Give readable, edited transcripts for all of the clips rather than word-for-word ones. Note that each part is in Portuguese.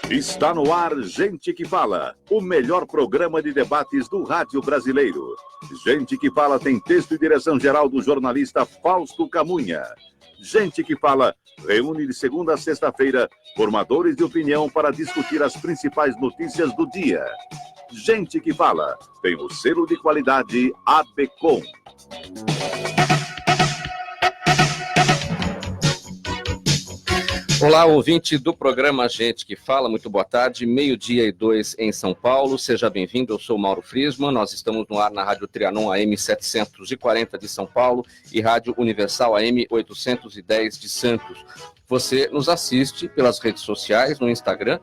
Está no ar Gente que Fala, o melhor programa de debates do rádio brasileiro. Gente que Fala tem texto e direção geral do jornalista Fausto Camunha. Gente que Fala reúne de segunda a sexta-feira formadores de opinião para discutir as principais notícias do dia. Gente que Fala tem o selo de qualidade ABCOM. Olá, ouvinte do programa Gente que Fala, muito boa tarde, 12:02 em São Paulo, seja bem-vindo, eu sou Mauro Friesman, nós estamos no ar na Rádio Trianon AM 740 de São Paulo e Rádio Universal AM 810 de Santos. Você nos assiste pelas redes sociais, no Instagram,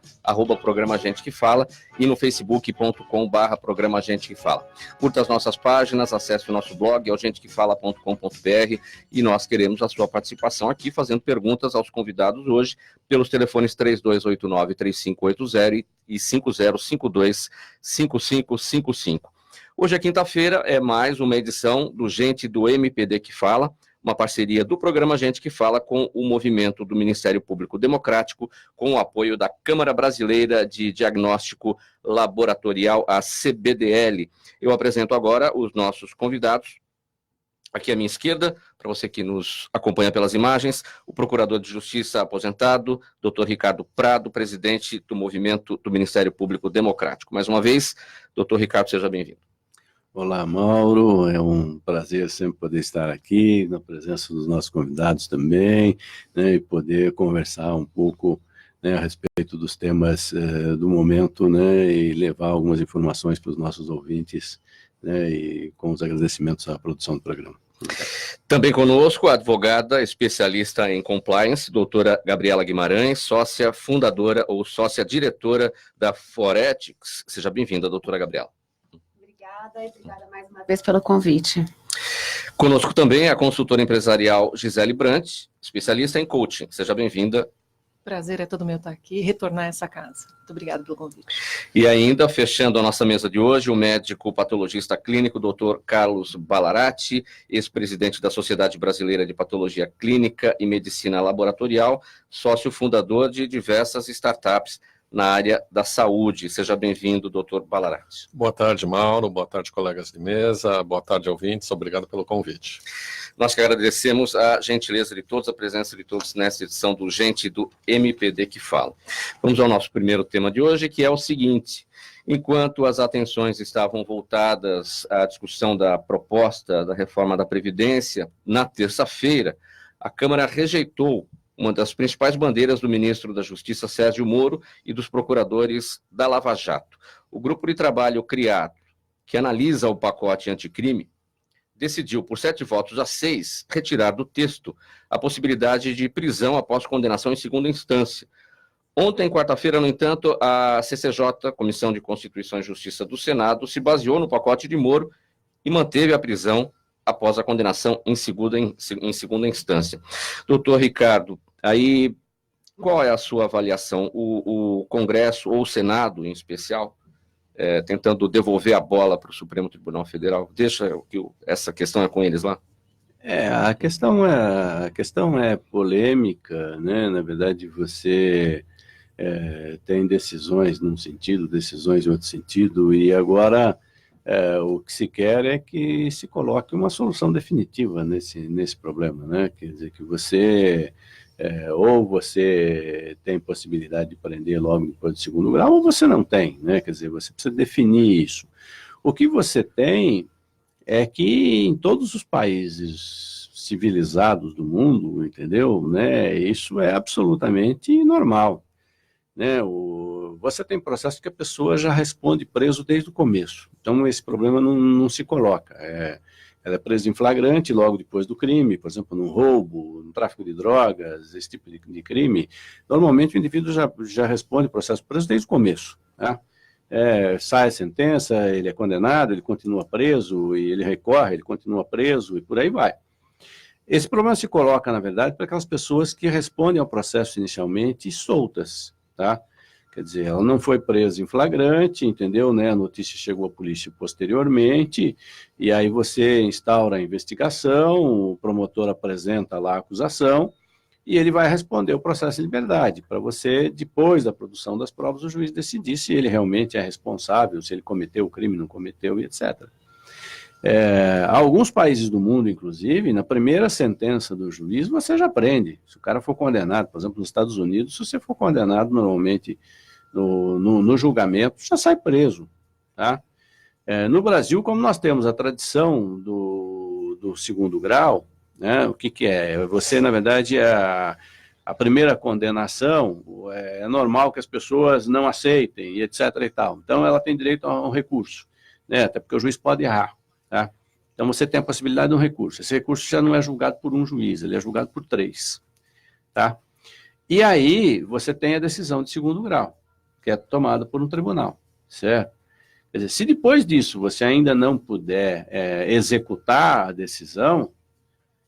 @programa Gente que Fala, e no facebook.com/programa Gente que Fala. Curta as nossas páginas, acesse o nosso blog, gentequefala.com.br, e nós queremos a sua participação aqui, fazendo perguntas aos convidados hoje, pelos telefones 3289-3580 e 5052-5555. Hoje é quinta-feira, é mais uma edição do Gente do MPD que Fala, uma parceria do programa Gente que Fala com o movimento do Ministério Público Democrático, com o apoio da Câmara Brasileira de Diagnóstico Laboratorial, a CBDL. Eu apresento agora os nossos convidados. Aqui à minha esquerda, para você que nos acompanha pelas imagens, o Procurador de Justiça aposentado, Dr. Ricardo Prado, presidente do movimento do Ministério Público Democrático. Mais uma vez, Dr. Ricardo, seja bem-vindo. Olá, Mauro, é um prazer sempre poder estar aqui, na presença dos nossos convidados também, né, e poder conversar um pouco, né, a respeito dos temas do momento, né, e levar algumas informações para os nossos ouvintes, né, e com os agradecimentos à produção do programa. Também conosco a advogada especialista em compliance, doutora Gabriela Guimarães, sócia fundadora ou sócia diretora da Foretix. Seja bem-vinda, doutora Gabriela. Obrigada mais uma vez pelo convite. Conosco também a consultora empresarial Gisele Brandt, especialista em coaching. Seja bem-vinda. Prazer é todo meu estar aqui e retornar a essa casa. Muito obrigada pelo convite. E ainda, fechando a nossa mesa de hoje, o médico patologista clínico, Dr. Carlos Ballarati, ex-presidente da Sociedade Brasileira de Patologia Clínica e Medicina Laboratorial, sócio fundador de diversas startups na área da saúde. Seja bem-vindo, doutor Ballarati. Boa tarde, Mauro. Boa tarde, colegas de mesa. Boa tarde, ouvintes. Obrigado pelo convite. Nós que agradecemos a gentileza de todos, a presença de todos nesta edição do Gente do MPD que Fala. Vamos ao nosso primeiro tema de hoje, que é o seguinte: enquanto as atenções estavam voltadas à discussão da proposta da reforma da Previdência, na terça-feira, a Câmara rejeitou uma das principais bandeiras do ministro da Justiça, Sérgio Moro, e dos procuradores da Lava Jato. O grupo de trabalho criado, que analisa o pacote anticrime, decidiu, por 7 votos a 6, retirar do texto a possibilidade de prisão após condenação em segunda instância. Ontem, quarta-feira, no entanto, a CCJ, Comissão de Constituição e Justiça do Senado, se baseou no pacote de Moro e manteve a prisão após a condenação em segunda instância. Doutor Ricardo, aí qual é a sua avaliação? O Congresso, ou o Senado em especial, tentando devolver a bola para o Supremo Tribunal Federal, deixa que essa questão é com eles lá? A questão é polêmica, né? Na verdade, você tem decisões num sentido, decisões em outro sentido, e agora o que se quer é que se coloque uma solução definitiva nesse problema, né? Quer dizer, que você ou você tem possibilidade de prender logo depois do segundo grau, ou você não tem, né? Quer dizer, você precisa definir isso. O que você tem é que em todos os países civilizados do mundo, entendeu? Né? Isso é absolutamente normal, né? Você tem processo que a pessoa já responde preso desde o começo. Então, esse problema não se coloca. Ela é presa em flagrante logo depois do crime, por exemplo, num roubo, no tráfico de drogas, esse tipo de crime. Normalmente, o indivíduo já responde processo preso desde o começo, tá? Sai a sentença, ele é condenado, ele continua preso, e ele recorre, ele continua preso, e por aí vai. Esse problema se coloca, na verdade, para aquelas pessoas que respondem ao processo inicialmente soltas, tá? Quer dizer, ela não foi presa em flagrante, entendeu, né? A notícia chegou à polícia posteriormente, e aí você instaura a investigação, o promotor apresenta lá a acusação, e ele vai responder o processo de liberdade, para você, depois da produção das provas, o juiz decidir se ele realmente é responsável, se ele cometeu o crime, não cometeu, e etc. Alguns países do mundo, inclusive, na primeira sentença do juiz, você já prende. Se o cara for condenado, por exemplo, nos Estados Unidos, se você for condenado normalmente no julgamento, já sai preso. Tá? No Brasil, como nós temos a tradição do segundo grau, né, o que é? Você, na verdade, a primeira condenação, é normal que as pessoas não aceitem, e etc. e tal. Então, ela tem direito a um recurso, né, até porque o juiz pode errar. Tá? Então, você tem a possibilidade de um recurso. Esse recurso já não é julgado por um juiz, ele é julgado por 3. Tá? E aí, você tem a decisão de segundo grau, que é tomada por um tribunal, certo? Quer dizer, se depois disso você ainda não puder executar a decisão,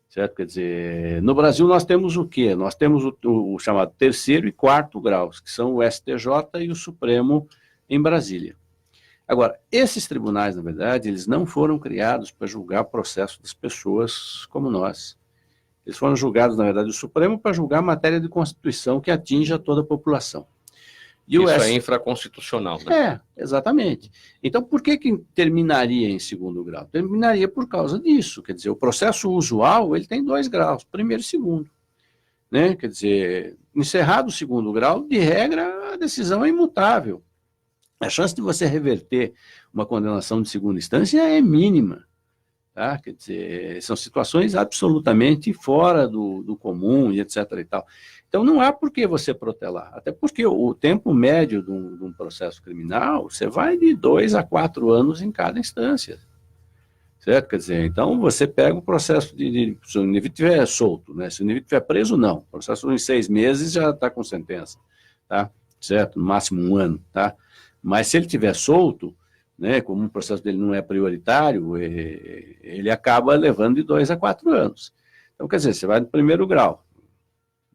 certo? Quer dizer, no Brasil nós temos o quê? Nós temos o chamado terceiro e quarto graus, que são o STJ e o Supremo em Brasília. Agora, esses tribunais, na verdade, eles não foram criados para julgar o processo das pessoas como nós. Eles foram julgados, na verdade, o Supremo para julgar matéria de Constituição que atinge a toda a população. E isso é infraconstitucional, né? Exatamente. Então, por que terminaria em segundo grau? Terminaria por causa disso. Quer dizer, o processo usual, ele tem 2 graus, primeiro e segundo. Né? Quer dizer, encerrado o segundo grau, de regra, a decisão é imutável. A chance de você reverter uma condenação de segunda instância é mínima. Tá? Quer dizer, são situações absolutamente fora do comum e etc. e tal. Então, não há por que você protelar, até porque o tempo médio de um processo criminal, você vai de 2 a 4 anos em cada instância, certo? Quer dizer, então você pega o processo se o indivíduo estiver solto, né? Se o indivíduo estiver preso, não. O processo em 6 meses já está com sentença, tá? Certo? No máximo 1 ano, tá? Mas se ele estiver solto, né, como o processo dele não é prioritário, ele acaba levando de 2 a 4 anos. Então, quer dizer, você vai no primeiro grau,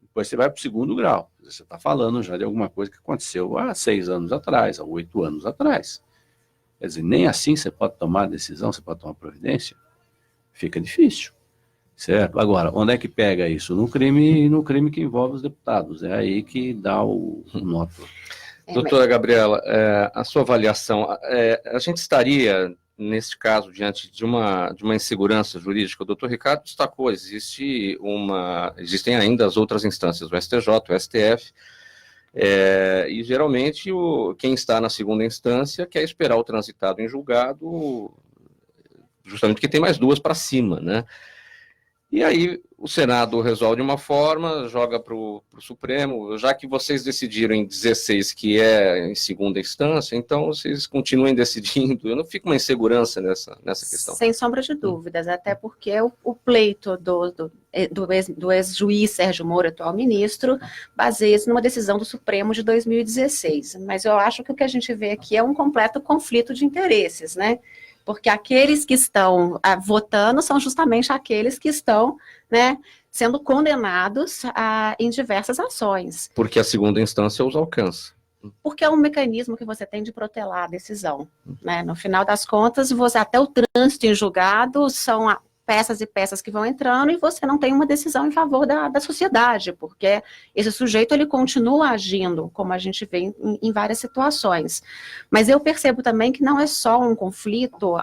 depois você vai para o segundo grau. Você está falando já de alguma coisa que aconteceu há 6 anos atrás, há 8 anos atrás. Quer dizer, nem assim você pode tomar decisão, você pode tomar providência. Fica difícil, certo? Agora, onde é que pega isso? No crime que envolve os deputados. É aí que dá o nó. Doutora Gabriela, a sua avaliação, a gente estaria, nesse caso, diante de uma insegurança jurídica? O doutor Ricardo destacou, existem ainda as outras instâncias, o STJ, o STF, e geralmente quem está na segunda instância quer esperar o transitado em julgado, justamente porque tem mais 2 para cima, né? E aí o Senado resolve de uma forma, joga para o Supremo, já que vocês decidiram em 16 que é em segunda instância, então vocês continuem decidindo. Eu não fico uma insegurança nessa questão. Sem sombra de dúvidas, até porque o pleito do ex-juiz Sérgio Moro, atual ministro, baseia-se numa decisão do Supremo de 2016. Mas eu acho que o que a gente vê aqui é um completo conflito de interesses, né? Porque aqueles que estão votando são justamente aqueles que estão, né, sendo condenados em diversas ações. Porque a segunda instância os alcança. Porque é um mecanismo que você tem de protelar a decisão. Né? No final das contas, até o trânsito em julgado são peças e peças que vão entrando e você não tem uma decisão em favor da sociedade, porque esse sujeito ele continua agindo, como a gente vê em várias situações. Mas eu percebo também que não é só um conflito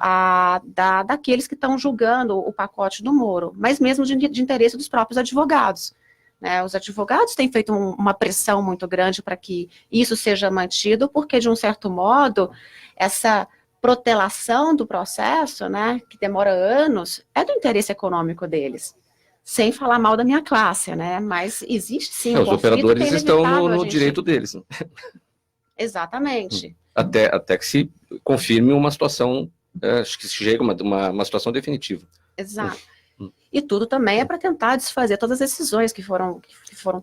daqueles que estão julgando o pacote do Moro, mas mesmo de interesse dos próprios advogados. Né? Os advogados têm feito uma pressão muito grande para que isso seja mantido, porque, de um certo modo, essa protelação do processo, né, que demora anos, é do interesse econômico deles. Sem falar mal da minha classe, né? Mas existe sim um os operadores estão no direito deles. Exatamente. Até que se confirme uma situação, acho que chega uma situação definitiva. Exato. E tudo também é para tentar desfazer todas as decisões que foram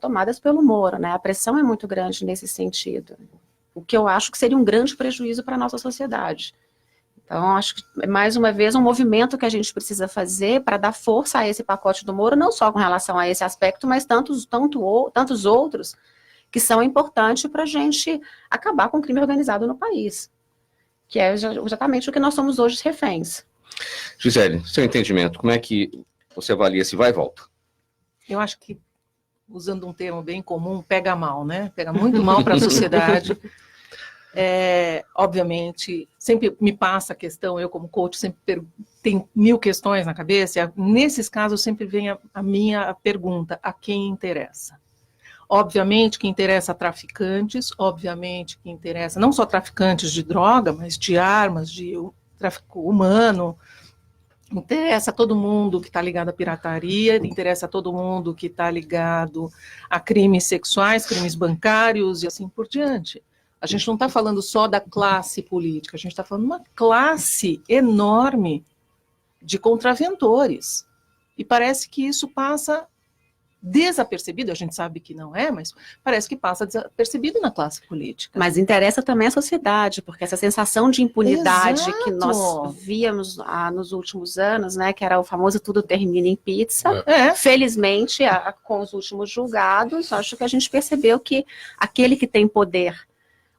tomadas pelo Moro, né? A pressão é muito grande nesse sentido. O que eu acho que seria um grande prejuízo para a nossa sociedade. Então, acho que, mais uma vez, um movimento que a gente precisa fazer para dar força a esse pacote do Moro, não só com relação a esse aspecto, mas tantos outros que são importantes para a gente acabar com o crime organizado no país, que é exatamente o que nós somos hoje reféns. Gisele, seu entendimento, como é que você avalia se vai e volta? Eu acho que usando um termo bem comum, pega mal, né? Pega muito mal para a sociedade. Obviamente, sempre me passa a questão, eu como coach sempre tenho 1000 questões na cabeça, nesses casos sempre vem a minha pergunta, a quem interessa? Obviamente que interessa a traficantes, obviamente que interessa não só traficantes de droga, mas de armas, de tráfico humano, interessa a todo mundo que está ligado à pirataria, interessa a todo mundo que está ligado a crimes sexuais, crimes bancários e assim por diante. A gente não está falando só da classe política, a gente está falando de uma classe enorme de contraventores. E parece que isso passa desapercebido, a gente sabe que não é, mas parece que passa desapercebido na classe política. Mas interessa também a sociedade, porque essa sensação de impunidade que nós víamos nos últimos anos, né, que era o famoso tudo termina em pizza, felizmente, com os últimos julgados, acho que a gente percebeu que aquele que tem poder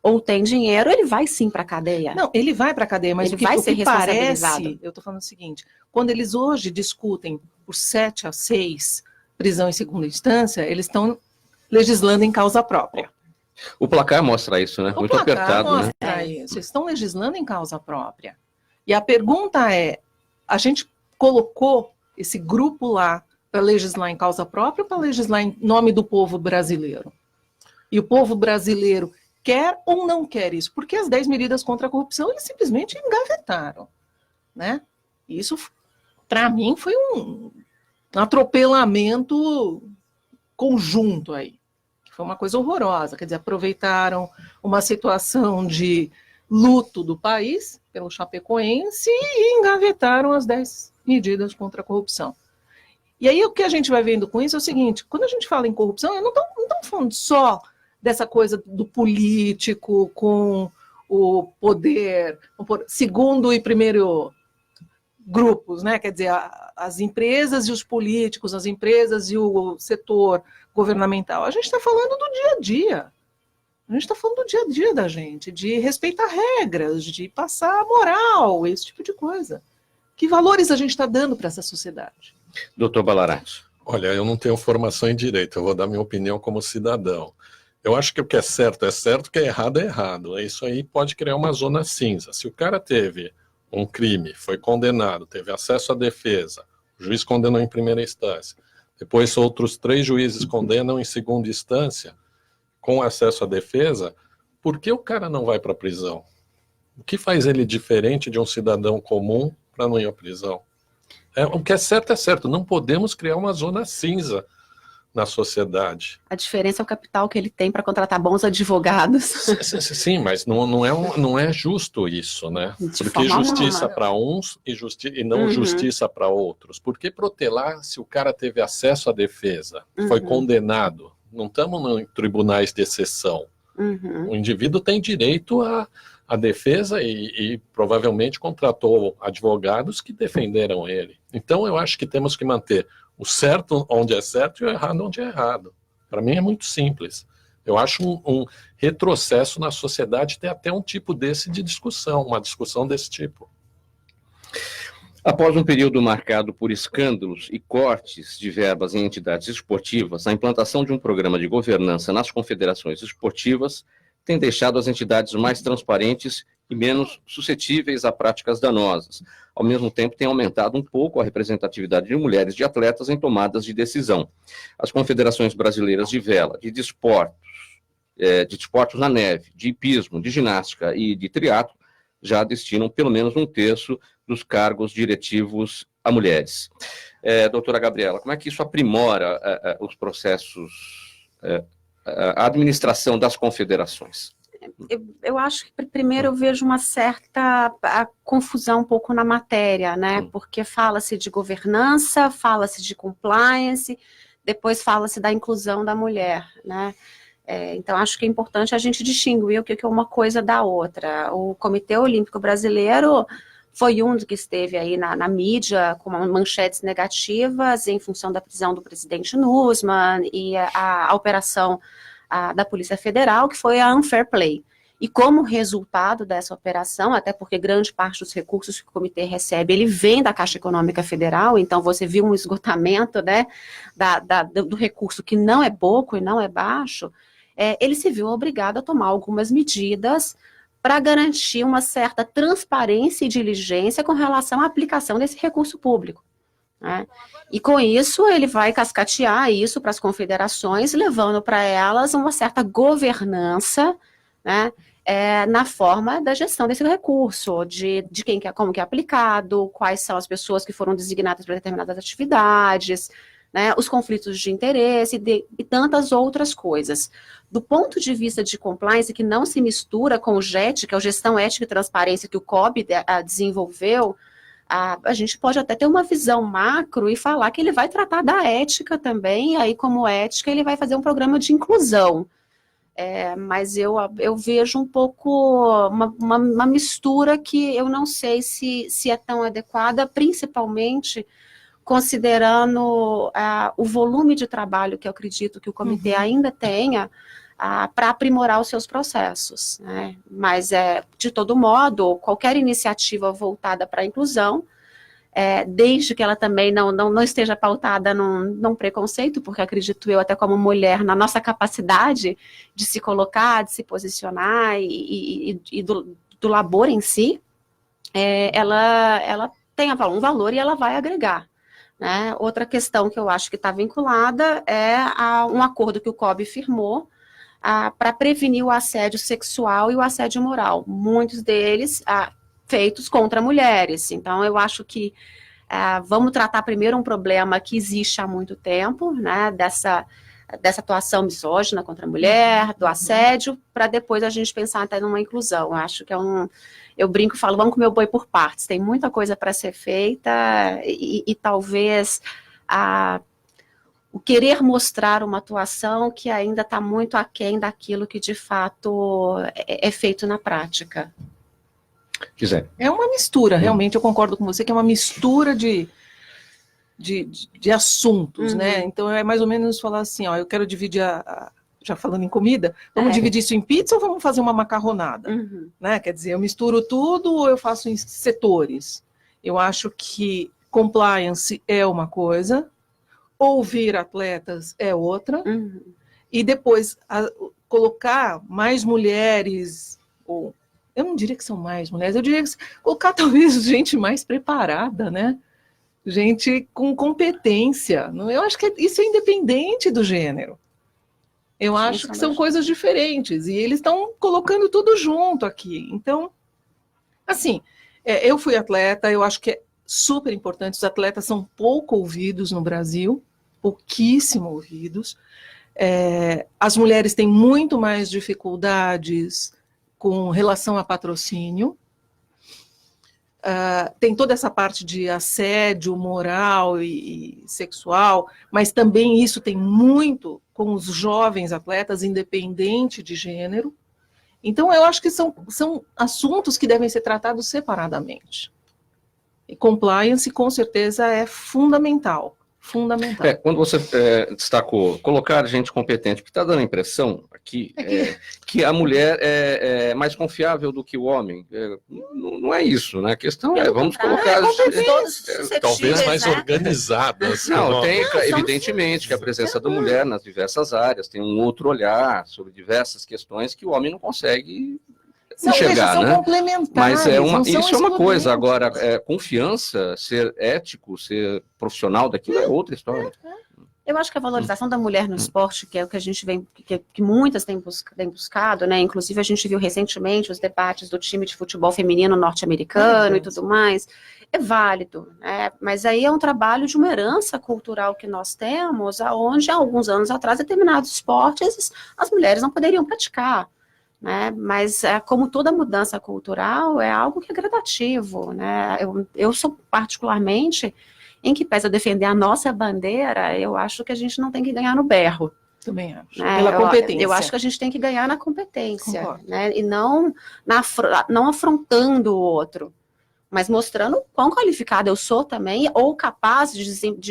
ou tem dinheiro, ele vai sim para a cadeia. Não, ele vai para a cadeia, mas ele vai ser responsabilizado. Parece, eu estou falando o seguinte, quando eles hoje discutem por 7-6 prisão em segunda instância, eles estão legislando em causa própria. O placar mostra isso, né? Muito apertado, né? Isso. Eles estão legislando em causa própria. E a pergunta é, a gente colocou esse grupo lá para legislar em causa própria ou para legislar em nome do povo brasileiro? E o povo brasileiro quer ou não quer isso? Porque as 10 medidas contra a corrupção, eles simplesmente engavetaram, né? Isso, para mim, foi um atropelamento conjunto aí, que foi uma coisa horrorosa, quer dizer, aproveitaram uma situação de luto do país, pelo Chapecoense, e engavetaram as 10 medidas contra a corrupção. E aí o que a gente vai vendo com isso é o seguinte, quando a gente fala em corrupção, eu não estamos falando só dessa coisa do político com o poder, segundo e primeiro grupos, né? Quer dizer, as empresas e os políticos, as empresas e o setor governamental. A gente está falando do dia a dia. A gente está falando do dia a dia da gente, de respeitar regras, de passar moral, esse tipo de coisa. Que valores a gente está dando para essa sociedade? Doutor Balarati. Olha, eu não tenho formação em direito, eu vou dar minha opinião como cidadão. Eu acho que o que é certo, o que é errado. Isso aí pode criar uma zona cinza. Se o cara teve um crime, foi condenado, teve acesso à defesa, o juiz condenou em primeira instância, depois outros 3 juízes condenam em segunda instância, com acesso à defesa, por que o cara não vai para a prisão? O que faz ele diferente de um cidadão comum para não ir à prisão? O que é certo, não podemos criar uma zona cinza na sociedade. A diferença é o capital que ele tem para contratar bons advogados. Sim, mas não é justo isso, né? Porque justiça para uns e não justiça para outros. Por que protelar se o cara teve acesso à defesa, foi condenado? Não estamos em tribunais de exceção. O indivíduo tem direito à defesa e provavelmente contratou advogados que defenderam ele. Então eu acho que temos que manter o certo onde é certo e o errado onde é errado. Para mim é muito simples. Eu acho um retrocesso na sociedade ter até um tipo desse de discussão, uma discussão desse tipo. Após um período marcado por escândalos e cortes de verbas em entidades esportivas, a implantação de um programa de governança nas confederações esportivas tem deixado as entidades mais transparentes e menos suscetíveis a práticas danosas. Ao mesmo tempo, tem aumentado um pouco a representatividade de mulheres de atletas em tomadas de decisão. As confederações brasileiras de vela, de desportos na neve, de hipismo, de ginástica e de triatlo já destinam pelo menos 1/3 dos cargos diretivos a mulheres. Doutora Gabriela, como é que isso aprimora os processos, a administração das confederações? Eu acho que primeiro eu vejo uma certa confusão um pouco na matéria, né? Porque fala-se de governança, fala-se de compliance, depois fala-se da inclusão da mulher, né? Então acho que é importante a gente distinguir o que é uma coisa da outra. O Comitê Olímpico Brasileiro foi um dos que esteve aí na mídia com manchetes negativas em função da prisão do presidente Nussmann e a operação da Polícia Federal, que foi a Unfair Play. E como resultado dessa operação, até porque grande parte dos recursos que o comitê recebe, ele vem da Caixa Econômica Federal, então você viu um esgotamento, né, do recurso que não é pouco e não é baixo, ele se viu obrigado a tomar algumas medidas para garantir uma certa transparência e diligência com relação à aplicação desse recurso público, né? E com isso ele vai cascatear isso para as confederações, levando para elas uma certa governança, né, na forma da gestão desse recurso, de quem como que é aplicado, quais são as pessoas que foram designadas para determinadas atividades, né, os conflitos de interesse e tantas outras coisas. Do ponto de vista de compliance, que não se mistura com o GET, que é o Gestão Ética e Transparência que o COB desenvolveu, a gente pode até ter uma visão macro e falar que ele vai tratar da ética também, e aí como ética ele vai fazer um programa de inclusão. Mas eu vejo um pouco uma mistura que eu não sei se é tão adequada, principalmente considerando o volume de trabalho que eu acredito que o comitê ainda tenha para aprimorar os seus processos, né? Mas, de todo modo, qualquer iniciativa voltada para a inclusão, desde que ela também não esteja pautada num preconceito, porque acredito eu, até como mulher, na nossa capacidade de se colocar, de se posicionar e do labor em si, ela tem um valor e ela vai agregar, né? Outra questão que eu acho que está vinculada é a um acordo que o COB firmou para prevenir o assédio sexual e o assédio moral, muitos deles feitos contra mulheres. Então, eu acho que vamos tratar primeiro um problema que existe há muito tempo, né, dessa atuação misógina contra a mulher, do assédio, para depois a gente pensar até numa inclusão. Eu acho que eu brinco e falo, vamos comer o boi por partes, tem muita coisa para ser feita e talvez o querer mostrar uma atuação que ainda está muito aquém daquilo que de fato é feito na prática. Quiser. É uma mistura, realmente, eu concordo com você, que é uma mistura de assuntos, né? Então é mais ou menos falar assim, ó, eu quero dividir já falando em comida, vamos dividir isso em pizza ou vamos fazer uma macarronada? Né? Quer dizer, eu misturo tudo ou eu faço em setores? Eu acho que compliance é uma coisa, ouvir atletas é outra, e depois colocar mais mulheres, ou eu não diria que são mais mulheres, eu diria que colocar talvez gente mais preparada, né? Gente com competência. Eu acho que isso é independente do gênero. Eu acho que são coisas diferentes, e eles estão colocando tudo junto aqui. Então, assim, eu fui atleta, eu acho que é super importante, os atletas são pouco ouvidos no Brasil, pouquíssimo ouvidos. As mulheres têm muito mais dificuldades com relação a patrocínio. Tem toda essa parte de assédio moral e sexual, mas também isso tem muito com os jovens atletas, independente de gênero. Então, eu acho que são assuntos que devem ser tratados separadamente. E compliance, com certeza, é fundamental. Fundamental. Quando você destacou colocar gente competente, porque está dando a impressão aqui que a mulher é mais confiável do que o homem. Não é isso, né? A questão vamos colocar talvez mais organizadas. Não, tem evidentemente que a presença da mulher nas diversas áreas tem um outro olhar sobre diversas questões que o homem não consegue enxergar, são né? Complementares, Mas isso é uma coisa. Agora, confiança, ser ético, ser profissional daquilo é outra história. Eu acho que a valorização da mulher no esporte, que é o que a gente vem, que muitas têm buscado, né? Inclusive a gente viu recentemente os debates do time de futebol feminino norte-americano e tudo mais. É válido, né? Mas aí é um trabalho de uma herança cultural que nós temos, aonde há alguns anos atrás determinados esportes as mulheres não poderiam praticar. Né? Mas como toda mudança cultural é algo que é gradativo, né? Eu sou particularmente em que pese a defender a nossa bandeira, eu acho que a gente não tem que ganhar no berro. Também acho. Né? Pela competência. Eu acho que a gente tem que ganhar na competência, né? E não afrontando o outro, mas mostrando quão qualificada eu sou também, ou capaz de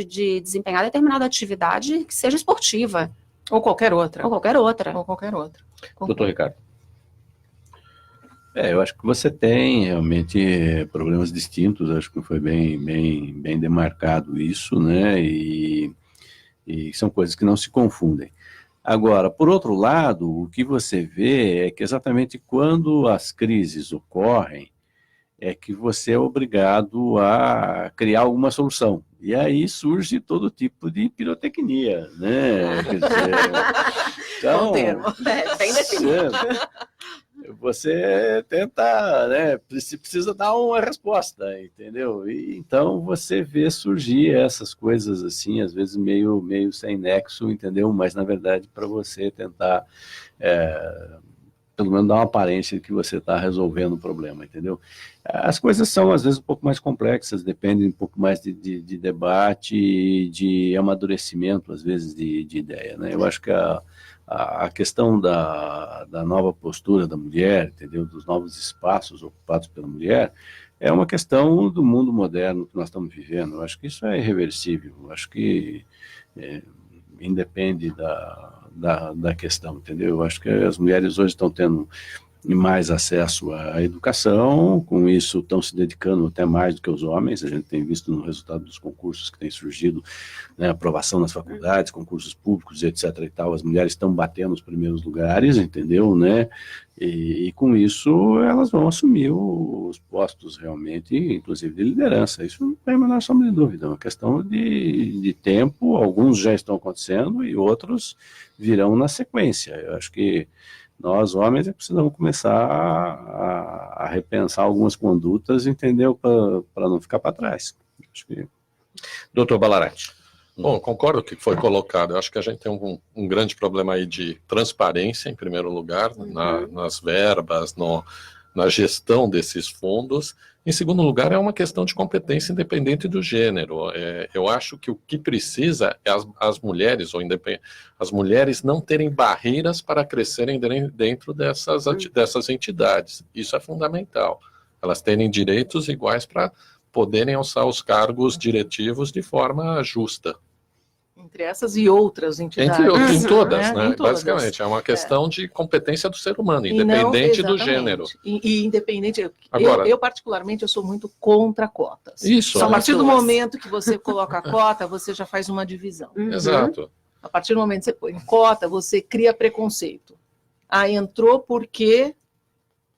desempenhar determinada atividade que seja esportiva. Ou qualquer outra. Ou qualquer outra. Ou qualquer outra. Doutor Ricardo. Eu acho que você tem realmente problemas distintos, acho que foi bem demarcado isso, né? E são coisas que não se confundem. Agora, por outro lado, o que você vê é que exatamente quando as crises ocorrem, é que você é obrigado a criar alguma solução. E aí surge todo tipo de pirotecnia, né? Quer dizer, então, Bom termo. Bem definido. você tenta, né? Precisa dar uma resposta, entendeu? E então você vê surgir essas coisas assim, às vezes meio sem nexo, entendeu? Mas na verdade para você tentar pelo menos dar uma aparência de que você está resolvendo o problema, entendeu? As coisas são, às vezes, um pouco mais complexas, dependem um pouco mais de debate e de amadurecimento, às vezes, de ideia, né? Eu acho que a questão da nova postura da mulher, entendeu? Dos novos espaços ocupados pela mulher, é uma questão do mundo moderno que nós estamos vivendo. Eu acho que isso é irreversível, eu acho que independe da questão, entendeu? Eu acho que as mulheres hoje estão tendo mais acesso à educação, com isso estão se dedicando até mais do que os homens, a gente tem visto no resultado dos concursos que têm surgido, né, aprovação nas faculdades, concursos públicos, etc. e tal, as mulheres estão batendo os primeiros lugares, entendeu, né? E com isso elas vão assumir os postos realmente, inclusive de liderança. Isso não tem a menor sombra de dúvida, é uma questão de tempo, alguns já estão acontecendo e outros virão na sequência. Eu acho que nós, homens, precisamos começar a repensar algumas condutas, entendeu, para não ficar para trás. Acho que... Doutor Balarati. Bom, concordo com o que foi colocado. Eu acho que a gente tem um grande problema aí de transparência, em primeiro lugar, nas verbas, na gestão desses fundos. Em segundo lugar, é uma questão de competência independente do gênero. Eu acho que o que precisa é as mulheres, as mulheres não terem barreiras para crescerem dentro dessas entidades. Isso é fundamental. Elas terem direitos iguais para poderem alçar os cargos diretivos de forma justa. Entre essas e outras entidades. Em todas, né? Em todas. Basicamente, é uma questão de competência do ser humano, independente do gênero. E independente... Agora, eu particularmente, eu sou muito contra cotas. Isso. A partir do momento que você coloca a cota, você já faz uma divisão. Exato. A partir do momento que você põe cota, você cria preconceito. Entrou porque...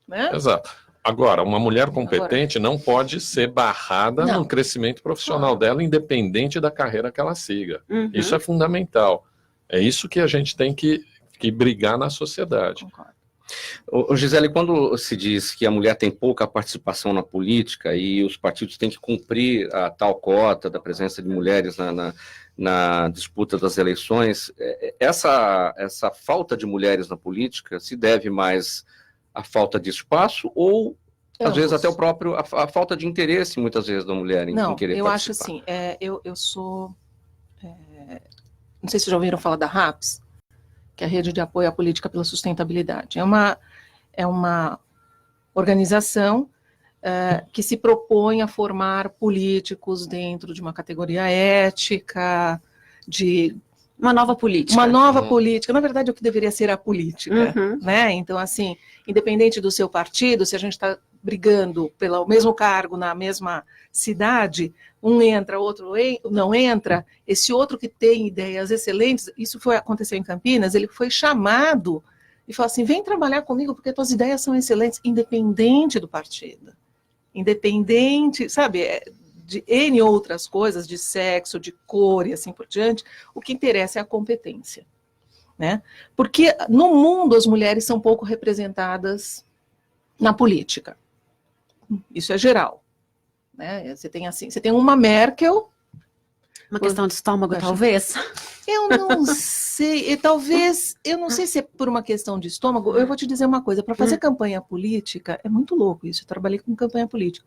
Né? Exato. Agora, uma mulher competente não pode ser barrada no crescimento profissional dela, independente da carreira que ela siga. Isso é fundamental. É isso que a gente tem que brigar na sociedade. Concordo. Gisele, quando se diz que a mulher tem pouca participação na política e os partidos têm que cumprir a tal cota da presença de mulheres na disputa das eleições, essa falta de mulheres na política se deve mais a falta de espaço ou, às vezes, até a falta de interesse, muitas vezes, da mulher em querer participar? Eu acho assim, eu sou... não sei se já ouviram falar da RAPS, que é a Rede de Apoio à Política pela Sustentabilidade. É uma organização que se propõe a formar políticos dentro de uma categoria ética, de... Uma nova política. Uma nova política. Na verdade, é o que deveria ser a política. Né? Então, assim, independente do seu partido, se a gente está brigando pelo mesmo cargo na mesma cidade, um entra, outro não entra, esse outro que tem ideias excelentes, isso aconteceu em Campinas, ele foi chamado e falou assim, vem trabalhar comigo porque tuas ideias são excelentes, independente do partido. Independente, sabe... de N outras coisas, de sexo, de cor e assim por diante, o que interessa é a competência. Né? Porque no mundo as mulheres são pouco representadas na política. Isso é geral. Né? Você tem uma Merkel... Uma questão de estômago, talvez? Eu não sei, eu não sei se é por uma questão de estômago, eu vou te dizer uma coisa, para fazer campanha política, é muito louco isso, eu trabalhei com campanha política.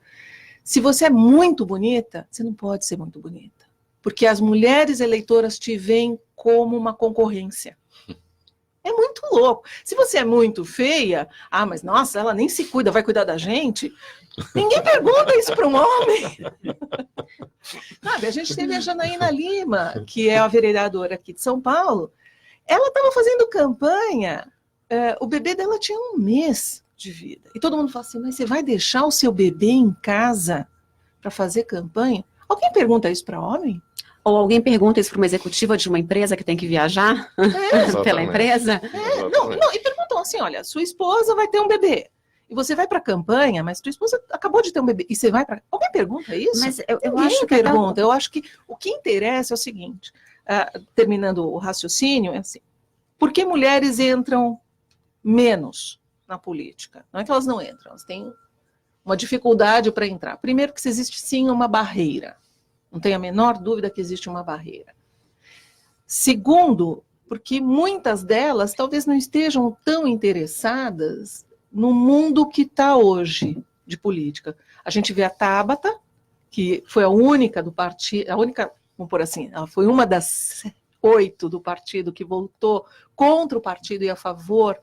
Se você é muito bonita, você não pode ser muito bonita. Porque as mulheres eleitoras te veem como uma concorrência. É muito louco. Se você é muito feia, mas nossa, ela nem se cuida, vai cuidar da gente. Ninguém pergunta isso para um homem. Sabe, a gente teve a Janaína Lima, que é a vereadora aqui de São Paulo. Ela estava fazendo campanha, o bebê dela tinha 1 mês. de vida. E todo mundo fala assim, mas você vai deixar o seu bebê em casa para fazer campanha? Alguém pergunta isso para homem? Ou alguém pergunta isso para uma executiva de uma empresa que tem que viajar pela empresa? Não, e perguntam assim, olha, sua esposa vai ter um bebê. E você vai para a campanha, mas tua esposa acabou de ter um bebê. E você vai para... Alguém pergunta isso? Mas eu Ninguém acho que pergunta. Eu acho que o que interessa é o seguinte, terminando o raciocínio, é assim, por que mulheres entram menos na política? Não é que elas não entram, elas têm uma dificuldade para entrar. Primeiro que existe sim uma barreira. Não tenho a menor dúvida que existe uma barreira. Segundo, porque muitas delas talvez não estejam tão interessadas no mundo que está hoje de política. A gente vê a Tabata, que foi a única do partido, a única, vamos por assim, ela foi uma das 8 do partido que votou contra o partido e a favor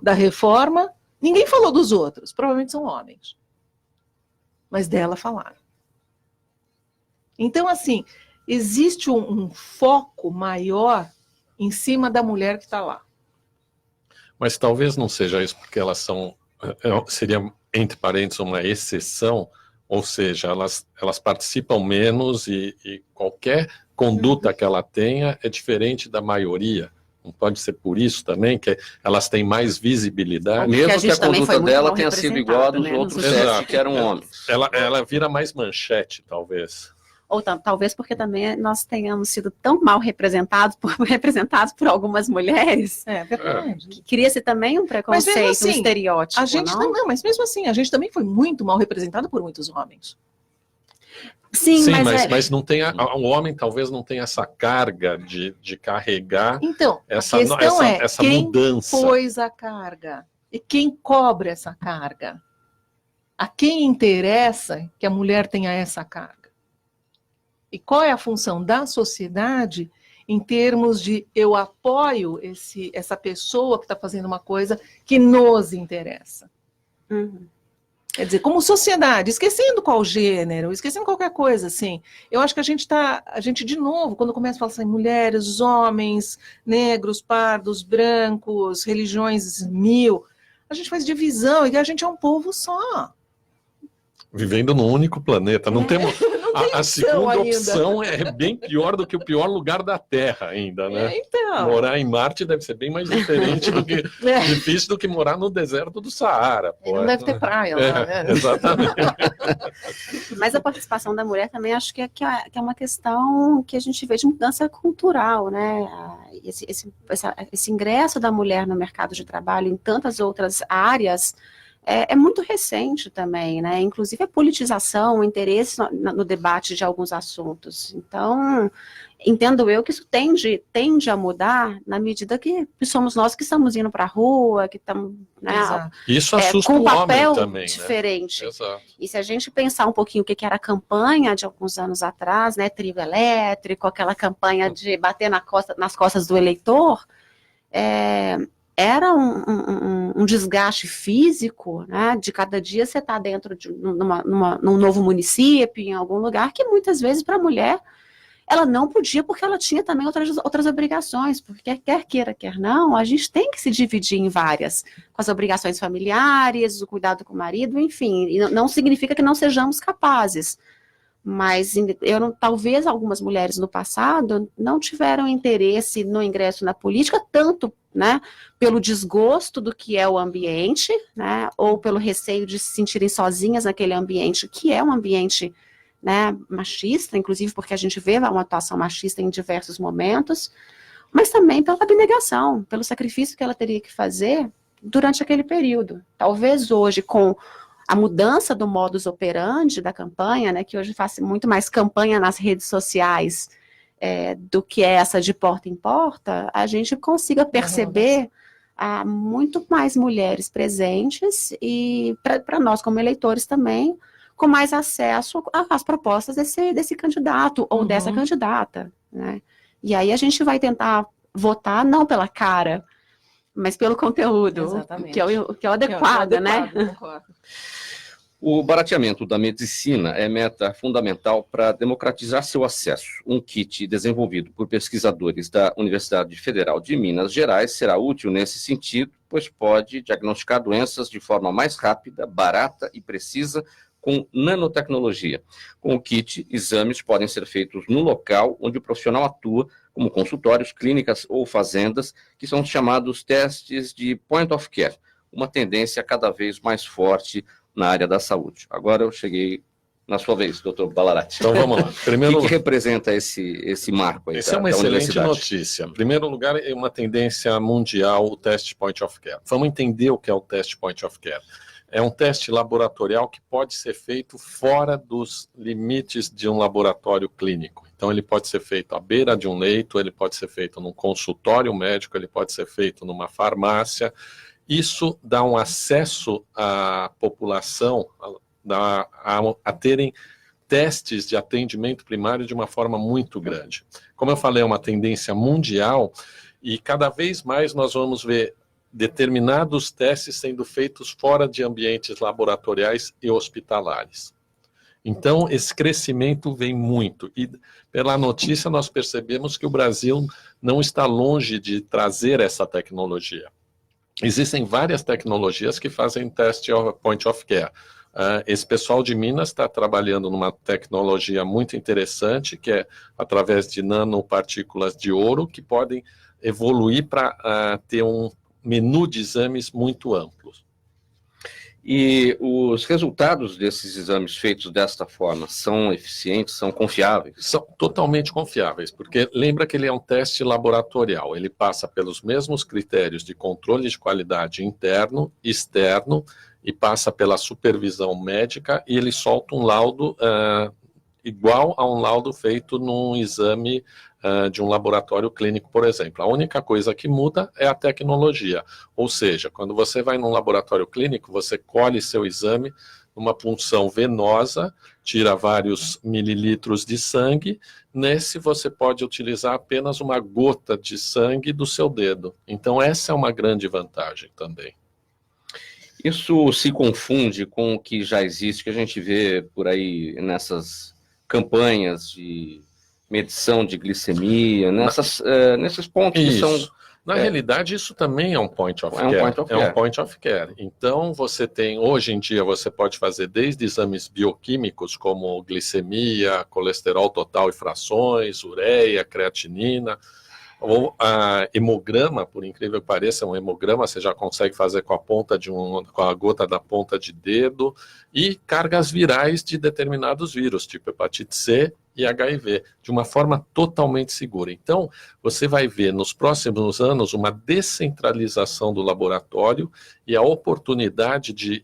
da reforma. Ninguém falou dos outros, provavelmente são homens. Mas dela falaram. Então, assim, existe um foco maior em cima da mulher que está lá. Mas talvez não seja isso, porque elas são, seria, entre parênteses, uma exceção, ou seja, elas participam menos e qualquer conduta que ela tenha é diferente da maioria. Não pode ser por isso também, que elas têm mais visibilidade. Mesmo que a conduta dela tenha sido igual a dos outros 7, que eram homens. Ela vira mais manchete, talvez. Ou talvez porque também nós tenhamos sido tão mal representados por algumas mulheres. É verdade. Cria-se também um preconceito, assim, um estereótipo. A gente não, mas mesmo assim, a gente também foi muito mal representado por muitos homens. Sim, mas não tem o homem talvez não tenha essa carga de carregar essa quem mudança. Pôs a carga e quem cobra essa carga? A quem interessa que a mulher tenha essa carga? E qual é a função da sociedade em termos de eu apoio essa pessoa que está fazendo uma coisa que nos interessa? Uhum. Quer dizer, como sociedade, esquecendo qual gênero, esquecendo qualquer coisa, assim. Eu acho que a gente de novo, quando começa a falar assim, mulheres, homens, negros, pardos, brancos, religiões 1000, a gente faz divisão e a gente é um povo só. Vivendo num único planeta. Não temos. A segunda opção é bem pior do que o pior lugar da Terra ainda, né? Então. Morar em Marte deve ser bem mais diferente do que difícil do que morar no deserto do Saara. Pô. Não deve ter praia lá, né? Exatamente. Mas a participação da mulher também acho que é uma questão que a gente vê de mudança cultural, né? Esse ingresso da mulher no mercado de trabalho em tantas outras áreas é muito recente também, né? Inclusive a politização, o interesse no debate de alguns assuntos. Então, entendo eu que isso tende a mudar na medida que somos nós que estamos indo para a rua, que estamos, né, isso assusta com um o papel homem também, diferente. Né? Exato. E se a gente pensar um pouquinho o que era a campanha de alguns anos atrás, né, trio elétrico, aquela campanha de bater nas costas do eleitor, era um desgaste físico, né, de cada dia você está dentro de num novo município, em algum lugar, que muitas vezes para a mulher, ela não podia porque ela tinha também outras obrigações, porque quer queira, quer não, a gente tem que se dividir em várias, com as obrigações familiares, o cuidado com o marido, enfim, e não significa que não sejamos capazes. Mas talvez algumas mulheres no passado não tiveram interesse no ingresso na política, tanto, né, pelo desgosto do que é o ambiente, né, ou pelo receio de se sentirem sozinhas naquele ambiente, que é um ambiente, né, machista, inclusive porque a gente vê uma atuação machista em diversos momentos, mas também pela abnegação, pelo sacrifício que ela teria que fazer durante aquele período. Talvez hoje, com a mudança do modus operandi da campanha, né, que hoje faz muito mais campanha nas redes sociais do que essa de porta em porta, a gente consiga perceber muito mais mulheres presentes e para nós como eleitores também, com mais acesso às propostas desse candidato ou dessa candidata, né? E aí a gente vai tentar votar não pela cara, mas pelo conteúdo, que é o adequado, né? O barateamento da medicina é meta fundamental para democratizar seu acesso. Um kit desenvolvido por pesquisadores da Universidade Federal de Minas Gerais será útil nesse sentido, pois pode diagnosticar doenças de forma mais rápida, barata e precisa com nanotecnologia. Com o kit, exames podem ser feitos no local onde o profissional atua, como consultórios, clínicas ou fazendas, que são chamados testes de point of care, uma tendência cada vez mais forte na área da saúde. Agora eu cheguei na sua vez, doutor Ballarati. Então vamos lá. O que representa esse marco aí? Essa é uma excelente notícia. Em primeiro lugar, é uma tendência mundial o teste point of care. Vamos entender o que é o teste point of care. É um teste laboratorial que pode ser feito fora dos limites de um laboratório clínico. Então, ele pode ser feito à beira de um leito, ele pode ser feito num consultório médico, ele pode ser feito numa farmácia. Isso dá um acesso à população a terem testes de atendimento primário de uma forma muito grande. Como eu falei, é uma tendência mundial e cada vez mais nós vamos ver determinados testes sendo feitos fora de ambientes laboratoriais e hospitalares. Então, esse crescimento vem muito. E pela notícia, nós percebemos que o Brasil não está longe de trazer essa tecnologia. Existem várias tecnologias que fazem teste point of care. Esse pessoal de Minas está trabalhando numa tecnologia muito interessante, que é através de nanopartículas de ouro, que podem evoluir para ter um menu de exames muito amplos. E os resultados desses exames feitos desta forma são eficientes, são confiáveis? São totalmente confiáveis, porque lembra que ele é um teste laboratorial, ele passa pelos mesmos critérios de controle de qualidade interno, externo, e passa pela supervisão médica, e ele solta um laudo igual a um laudo feito num exame de um laboratório clínico, por exemplo. A única coisa que muda é a tecnologia. Ou seja, quando você vai num laboratório clínico, você colhe seu exame numa punção venosa, tira vários mililitros de sangue. Nesse você pode utilizar apenas uma gota de sangue do seu dedo. Então essa é uma grande vantagem também. Isso se confunde com o que já existe, que a gente vê por aí nessas campanhas de medição de glicemia, nesses pontos isso. Que são... Na realidade, isso também é um point of care. É um point of care. Então, você tem, hoje em dia, você pode fazer desde exames bioquímicos, como glicemia, colesterol total e frações, ureia, creatinina, ou hemograma, por incrível que pareça, um hemograma você já consegue fazer com a gota da ponta de dedo, e cargas virais de determinados vírus, tipo hepatite C e HIV, de uma forma totalmente segura. Então, você vai ver nos próximos anos uma descentralização do laboratório e a oportunidade de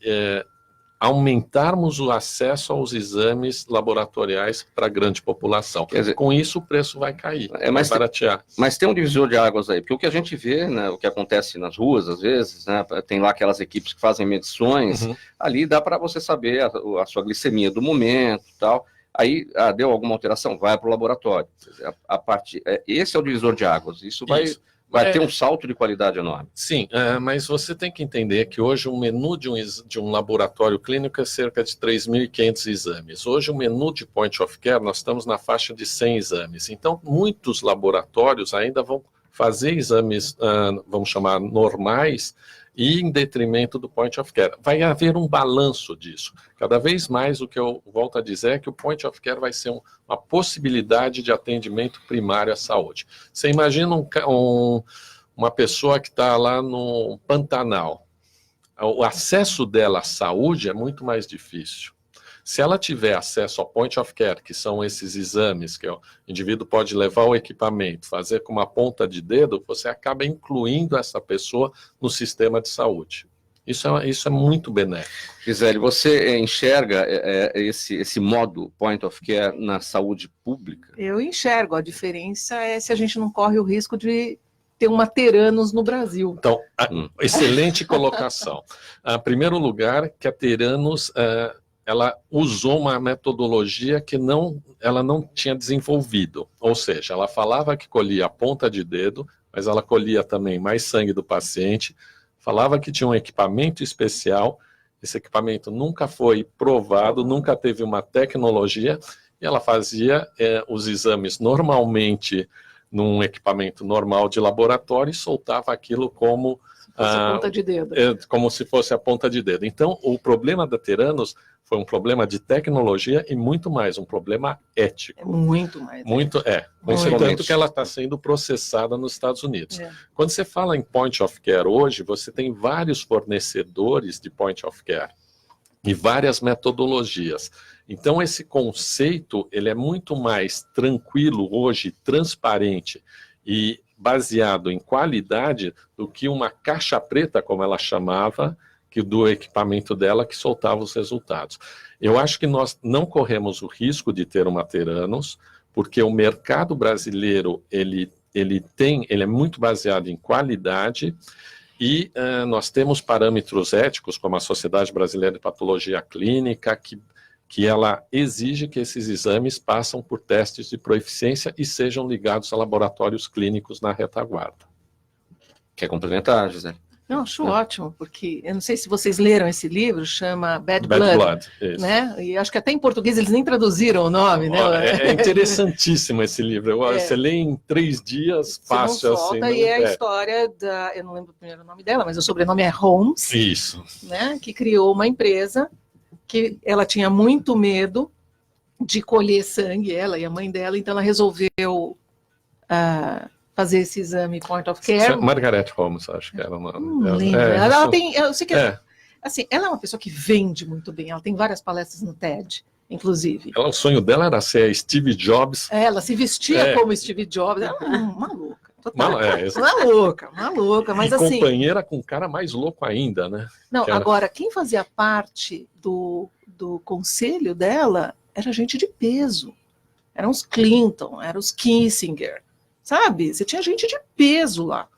aumentarmos o acesso aos exames laboratoriais para a grande população. Quer dizer, com isso, o preço vai cair, vai baratear. Mas tem um divisor de águas aí, porque o que a gente vê, né, o que acontece nas ruas, às vezes, né, tem lá aquelas equipes que fazem medições, ali dá para você saber a sua glicemia do momento e tal. Aí deu alguma alteração, vai para o laboratório. Esse é o divisor de águas. Isso vai ter um salto de qualidade enorme. Sim, mas você tem que entender que hoje o menu de um laboratório clínico é cerca de 3.500 exames. Hoje o menu de point of care, nós estamos na faixa de 100 exames. Então, muitos laboratórios ainda vão fazer exames, vamos chamar, normais, e em detrimento do point of care. Vai haver um balanço disso. Cada vez mais o que eu volto a dizer é que o point of care vai ser uma possibilidade de atendimento primário à saúde. Você imagina uma pessoa que está lá no Pantanal. O acesso dela à saúde é muito mais difícil. Se ela tiver acesso ao point of care, que são esses exames que o indivíduo pode levar o equipamento, fazer com uma ponta de dedo, você acaba incluindo essa pessoa no sistema de saúde. Isso é muito benéfico. Gisele, você enxerga esse modo point of care na saúde pública? Eu enxergo. A diferença é se a gente não corre o risco de ter uma Theranos no Brasil. Então, excelente colocação. Em primeiro lugar, que a Theranos... ela usou uma metodologia que ela não tinha desenvolvido. Ou seja, ela falava que colhia a ponta de dedo, mas ela colhia também mais sangue do paciente, falava que tinha um equipamento especial esse equipamento nunca foi provado, nunca teve uma tecnologia, e ela fazia os exames normalmente num equipamento normal de laboratório e soltava aquilo como a ponta de dedo. Como se fosse a ponta de dedo. Então, o problema da Theranos foi um problema de tecnologia e muito mais, um problema ético. Muito mais. Tanto que ela está sendo processada nos Estados Unidos. Quando você fala em point of care hoje, você tem vários fornecedores de point of care e várias metodologias. Então, esse conceito, ele é muito mais tranquilo hoje, transparente e baseado em qualidade do que uma caixa preta, como ela chamava, que do equipamento dela que soltava os resultados. Eu acho que nós não corremos o risco de ter uma Theranos, porque o mercado brasileiro, ele é muito baseado em qualidade e nós temos parâmetros éticos, como a Sociedade Brasileira de Patologia Clínica, que ela exige que esses exames passem por testes de proeficiência e sejam ligados a laboratórios clínicos na retaguarda. Quer complementar, José? Não, acho ótimo, porque eu não sei se vocês leram esse livro, chama Bad Blood, né? E acho que até em português eles nem traduziram o nome, né? É interessantíssimo esse livro. Você lê em 3 dias, fácil assim. E é a história da, eu não lembro o primeiro nome dela, mas o sobrenome é Holmes. Isso. Né? Que criou uma empresa que ela tinha muito medo de colher sangue, ela e a mãe dela, então ela resolveu fazer esse exame point of care. Margaret Holmes, acho que era o nome. Não lembro. Ela tem, eu sei que assim, ela é uma pessoa que vende muito bem, ela tem várias palestras no TED, inclusive. O sonho dela era ser Steve Jobs. Ela se vestia como Steve Jobs, ela é maluca. Maluca, mas assim... companheira com um cara mais louco ainda, né? Não, agora, quem fazia parte do conselho dela era gente de peso. Eram os Clinton, eram os Kissinger, sabe? Você tinha gente de peso lá.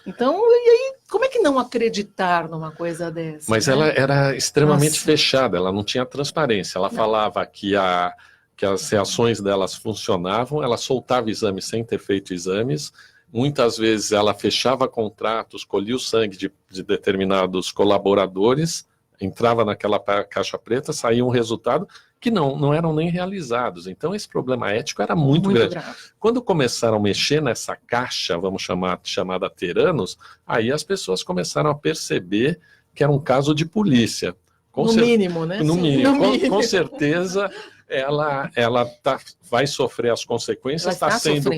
Então, e aí, como é que não acreditar numa coisa dessa? Mas ela era extremamente fechada, ela não tinha transparência. Ela falava que as reações delas funcionavam, ela soltava exames sem ter feito exames. Muitas vezes ela fechava contratos, colhia o sangue de determinados colaboradores, entrava naquela caixa preta, saía um resultado que não eram nem realizados. Então esse problema ético era muito grande. Quando começaram a mexer nessa caixa, vamos chamada Theranos, aí as pessoas começaram a perceber que era um caso de polícia. No mínimo, né? No mínimo. Com certeza ela vai sofrer as consequências, está sendo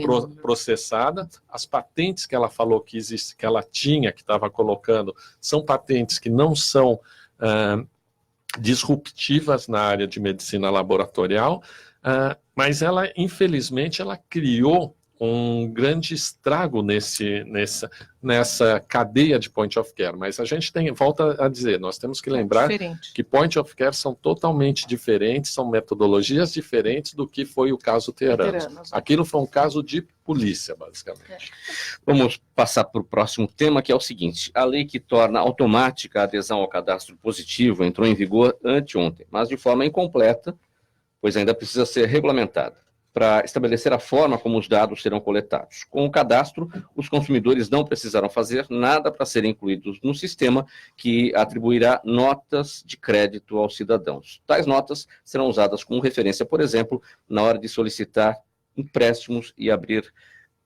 processada. As patentes que ela falou que existe, que ela tinha, que estava colocando, são patentes que não são disruptivas na área de medicina laboratorial, mas ela, infelizmente, ela criou um grande estrago nessa cadeia de point of care. Mas a gente volta a dizer, nós temos que lembrar que point of care são totalmente diferentes, são metodologias diferentes do que foi o caso Theranos. Aquilo foi um caso de polícia, basicamente. Vamos passar para o próximo tema, que é o seguinte: a lei que torna automática a adesão ao cadastro positivo entrou em vigor anteontem, mas de forma incompleta, pois ainda precisa ser regulamentada para estabelecer a forma como os dados serão coletados. Com o cadastro, os consumidores não precisarão fazer nada para serem incluídos no sistema que atribuirá notas de crédito aos cidadãos. Tais notas serão usadas como referência, por exemplo, na hora de solicitar empréstimos e abrir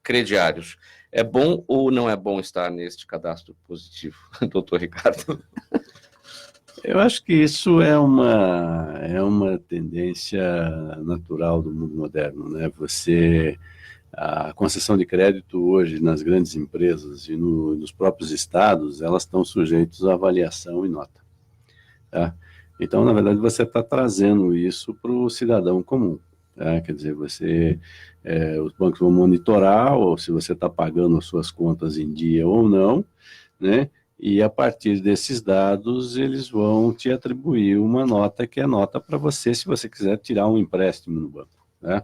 crediários. É bom ou não é bom estar neste cadastro positivo, doutor Ricardo? Eu acho que isso é uma tendência natural do mundo moderno, né? A concessão de crédito hoje nas grandes empresas e nos próprios estados, elas estão sujeitas à avaliação e nota. Tá? Então, na verdade, você está trazendo isso para o cidadão comum. Tá? Quer dizer, os bancos vão monitorar ou se você está pagando as suas contas em dia ou não, né? E a partir desses dados, eles vão te atribuir uma nota que é nota para você, se você quiser tirar um empréstimo no banco, né?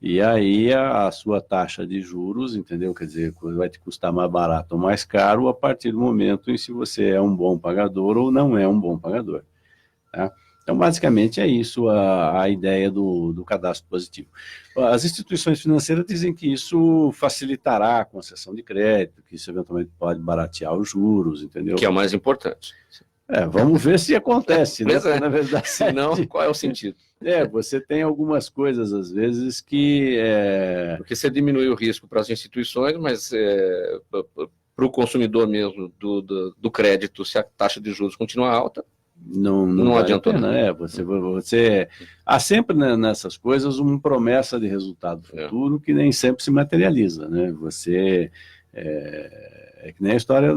E aí a sua taxa de juros, entendeu? Quer dizer, vai te custar mais barato ou mais caro a partir do momento em se você é um bom pagador ou não é um bom pagador, tá? Então, basicamente, é isso a ideia do cadastro positivo. As instituições financeiras dizem que isso facilitará a concessão de crédito, que isso eventualmente pode baratear os juros, entendeu? Que é o mais importante. Vamos ver se acontece, né? Pois é. Na verdade, Se não, qual é o sentido? você tem algumas coisas, às vezes, que... Porque você diminui o risco para as instituições, mas para o consumidor mesmo do crédito, se a taxa de juros continua alta, não vale adiantou a pena, você há sempre, né, nessas coisas uma promessa de resultado futuro que nem sempre se materializa, né? Você é que nem a história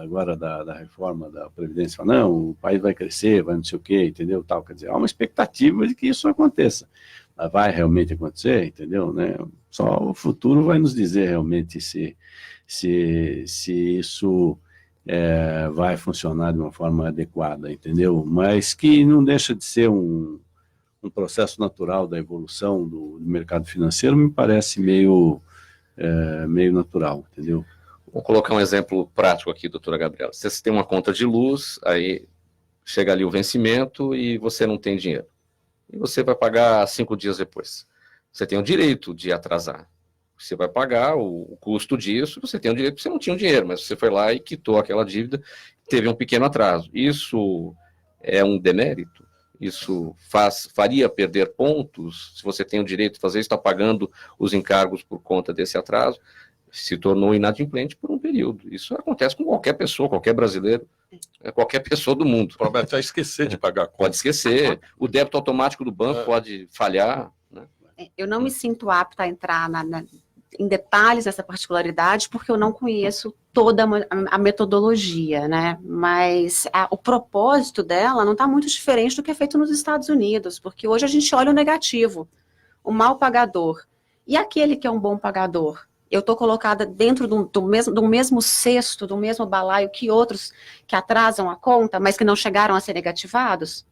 agora da reforma da Previdência, não, o país vai crescer, vai não sei o quê, entendeu? Tal, quer dizer, há uma expectativa de que isso aconteça. Mas vai realmente acontecer, entendeu? Né? Só o futuro vai nos dizer realmente se isso vai funcionar de uma forma adequada, entendeu? Mas que não deixa de ser um processo natural da evolução do mercado financeiro, me parece meio natural, entendeu? Vou colocar um exemplo prático aqui, doutora Gabriela. Você tem uma conta de luz, aí chega ali o vencimento e você não tem dinheiro. E você vai pagar 5 dias depois. Você tem o direito de atrasar. Você vai pagar o custo disso, você tem o direito, porque você não tinha o dinheiro, mas você foi lá e quitou aquela dívida, teve um pequeno atraso. Isso é um demérito? Isso faria perder pontos? Se você tem o direito de fazer isso, está pagando os encargos por conta desse atraso, se tornou inadimplente por um período. Isso acontece com qualquer pessoa, qualquer brasileiro, qualquer pessoa do mundo. Pode até esquecer de pagar a conta. Pode esquecer. O débito automático do banco pode falhar, né? Eu não me sinto apta a entrar em detalhes dessa particularidade, porque eu não conheço toda a metodologia, né? Mas o propósito dela não está muito diferente do que é feito nos Estados Unidos, porque hoje a gente olha o negativo, o mal pagador. E aquele que é um bom pagador? Eu estou colocada dentro do mesmo cesto, do mesmo balaio que outros que atrasam a conta, mas que não chegaram a ser negativados?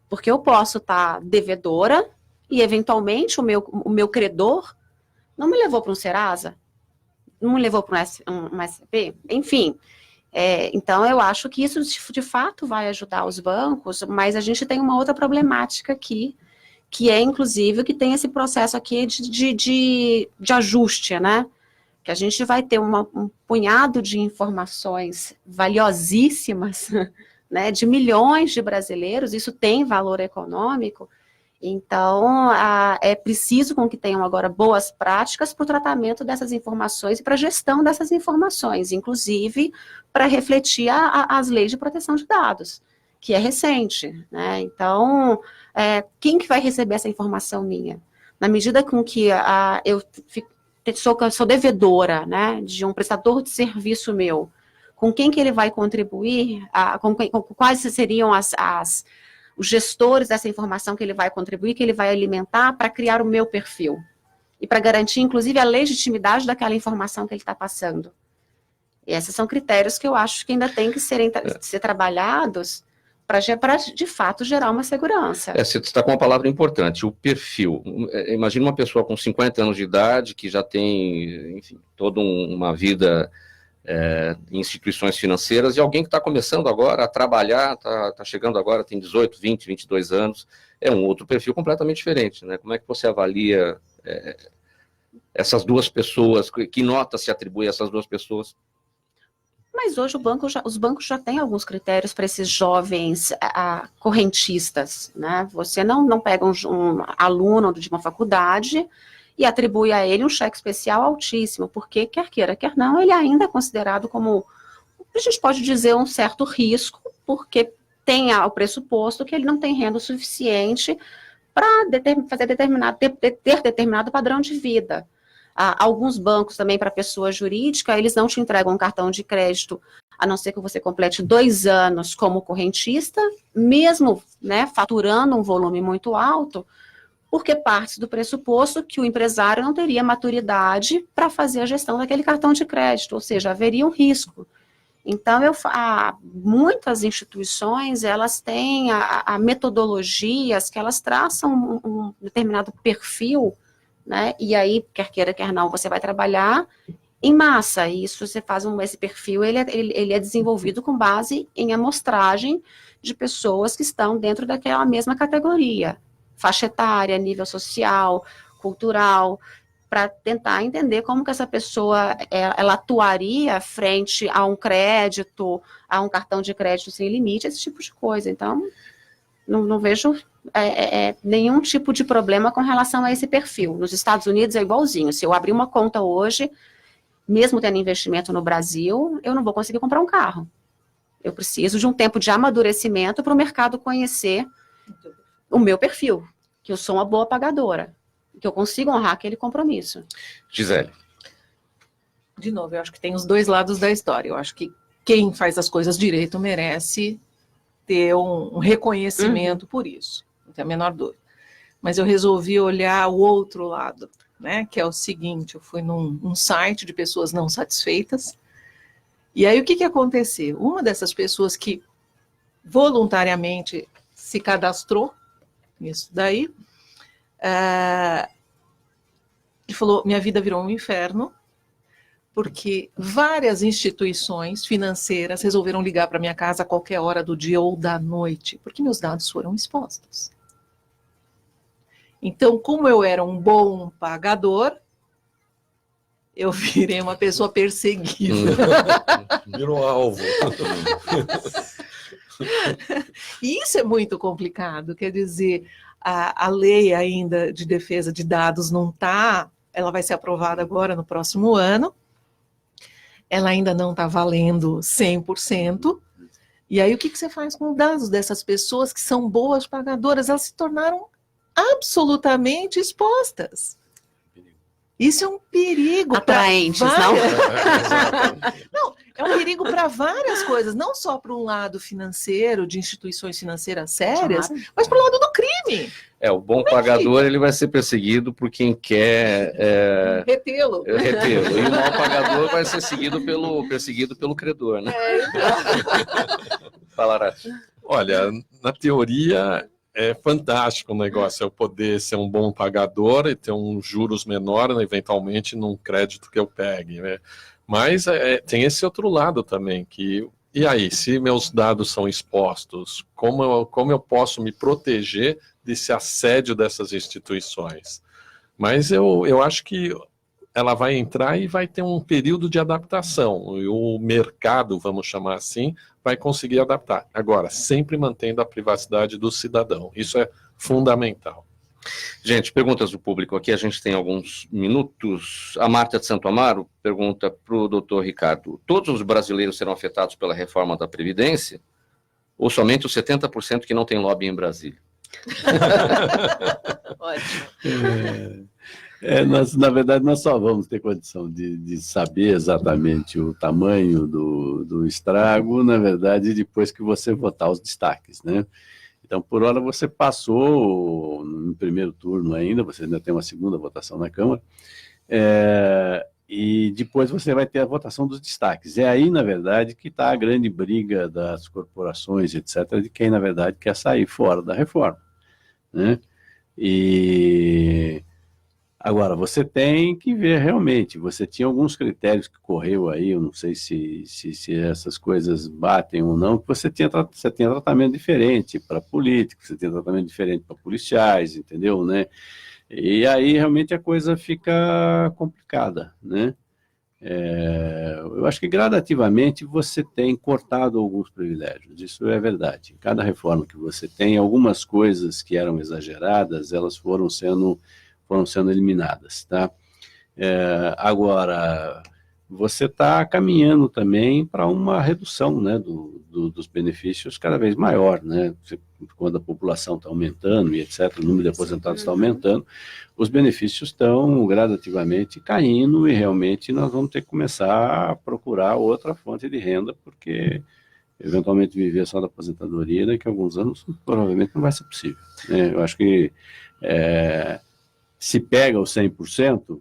Porque eu posso estar devedora e, eventualmente, o meu credor não me levou para um Serasa, não me levou para um SCP, enfim. Então, eu acho que isso, de fato, vai ajudar os bancos, mas a gente tem uma outra problemática aqui, que é, inclusive, que tem esse processo aqui de ajuste, né? Que a gente vai ter um punhado de informações valiosíssimas, né, de milhões de brasileiros, isso tem valor econômico, então é preciso com que tenham agora boas práticas para o tratamento dessas informações e para a gestão dessas informações, inclusive para refletir as leis de proteção de dados, que é recente, né? Então, quem que vai receber essa informação minha? Na medida com que eu sou devedora, né, de um prestador de serviço meu, com quem que ele vai contribuir, quais seriam os gestores dessa informação que ele vai contribuir, que ele vai alimentar para criar o meu perfil, e para garantir, inclusive, a legitimidade daquela informação que ele está passando. E esses são critérios que eu acho que ainda tem que ser trabalhados para, de fato, gerar uma segurança. Você está com uma palavra importante, o perfil. Imagina uma pessoa com 50 anos de idade, que já tem, enfim, toda uma vida em instituições financeiras, e alguém que está começando agora a trabalhar, está chegando agora, tem 18, 20, 22 anos, é um outro perfil completamente diferente, né? Como é que você avalia essas duas pessoas, que nota se atribui a essas duas pessoas? Mas hoje os bancos já têm alguns critérios para esses jovens correntistas, né? Você não pega um aluno de uma faculdade e atribui a ele um cheque especial altíssimo, porque quer queira, quer não, ele ainda é considerado como, a gente pode dizer, um certo risco, porque tem o pressuposto que ele não tem renda suficiente para ter determinado padrão de vida. Alguns bancos também, para pessoa jurídica, eles não te entregam um cartão de crédito, a não ser que você complete 2 anos como correntista, mesmo, né, faturando um volume muito alto, porque parte do pressuposto que o empresário não teria maturidade para fazer a gestão daquele cartão de crédito, ou seja, haveria um risco. Então, muitas instituições, elas têm metodologias que elas traçam um determinado perfil, né? E aí, quer queira, quer não, você vai trabalhar em massa, e isso você faz esse perfil, ele é desenvolvido com base em amostragem de pessoas que estão dentro daquela mesma categoria, faixa etária, nível social, cultural, para tentar entender como que essa pessoa ela atuaria frente a um crédito, a um cartão de crédito sem limite, esse tipo de coisa. Então, não vejo nenhum tipo de problema com relação a esse perfil. Nos Estados Unidos é igualzinho. Se eu abrir uma conta hoje, mesmo tendo investimento no Brasil, eu não vou conseguir comprar um carro. Eu preciso de um tempo de amadurecimento para o mercado conhecer o meu perfil, que eu sou uma boa pagadora, que eu consigo honrar aquele compromisso. Gisele. De novo, eu acho que tem os dois lados da história. Eu acho que quem faz as coisas direito merece ter um reconhecimento por isso. Não tem a menor dúvida. Mas eu resolvi olhar o outro lado, né? Que é o seguinte, eu fui num site de pessoas não satisfeitas, e aí o que aconteceu? Uma dessas pessoas que voluntariamente se cadastrou nisso daí, ele falou, minha vida virou um inferno, porque várias instituições financeiras resolveram ligar para minha casa a qualquer hora do dia ou da noite, porque meus dados foram expostos. Então, como eu era um bom pagador, eu virei uma pessoa perseguida. Virou alvo. E isso é muito complicado, quer dizer, a lei ainda de defesa de dados não está, ela vai ser aprovada agora no próximo ano, ela ainda não está valendo 100%, e aí o que você faz com os dados dessas pessoas que são boas pagadoras? Elas se tornaram absolutamente expostas. Isso é um perigo. Atraentes, não? Não, é um perigo para várias coisas, não só para um lado financeiro, de instituições financeiras sérias, mas para o lado do crime. O bom pagador ele vai ser perseguido por quem quer retê-lo. E o mau pagador vai ser perseguido pelo credor, né? Fala, Arati. Olha, na teoria é fantástico o negócio, eu poder ser um bom pagador e ter um juros menor, né, eventualmente, num crédito que eu pegue, né? Mas tem esse outro lado também, e aí, se meus dados são expostos, como eu posso me proteger desse assédio dessas instituições? Mas eu acho que ela vai entrar e vai ter um período de adaptação, e o mercado, vamos chamar assim, vai conseguir adaptar. Agora, sempre mantendo a privacidade do cidadão. Isso é fundamental. Gente, perguntas do público aqui, a gente tem alguns minutos. A Marta de Santo Amaro pergunta para o doutor Ricardo, todos os brasileiros serão afetados pela reforma da Previdência? Ou somente os 70% que não tem lobby em Brasília? Ótimo. Na verdade, nós só vamos ter condição de saber exatamente o tamanho do estrago, na verdade, depois que você votar os destaques, né? Então, por hora, você passou no primeiro turno ainda, você ainda tem uma segunda votação na Câmara, e depois você vai ter a votação dos destaques. É aí, na verdade, que está a grande briga das corporações, etc., de quem, na verdade, quer sair fora da reforma, né? E agora, você tem que ver realmente, você tinha alguns critérios que correu aí, eu não sei se essas coisas batem ou não, que você tinha tratamento diferente para políticos, você tinha tratamento diferente para policiais, entendeu, né? E aí realmente a coisa fica complicada, né? Eu acho que gradativamente você tem cortado alguns privilégios, isso é verdade. Em cada reforma que você tem, algumas coisas que eram exageradas, elas foram sendo eliminadas, tá? Agora, você está caminhando também para uma redução, né, dos benefícios cada vez maior, né? Quando a população está aumentando e etc., o número de aposentados está aumentando, os benefícios estão gradativamente caindo e realmente nós vamos ter que começar a procurar outra fonte de renda, porque eventualmente viver só da aposentadoria daqui a alguns anos provavelmente não vai ser possível, né? Eu acho que se pega os 100%,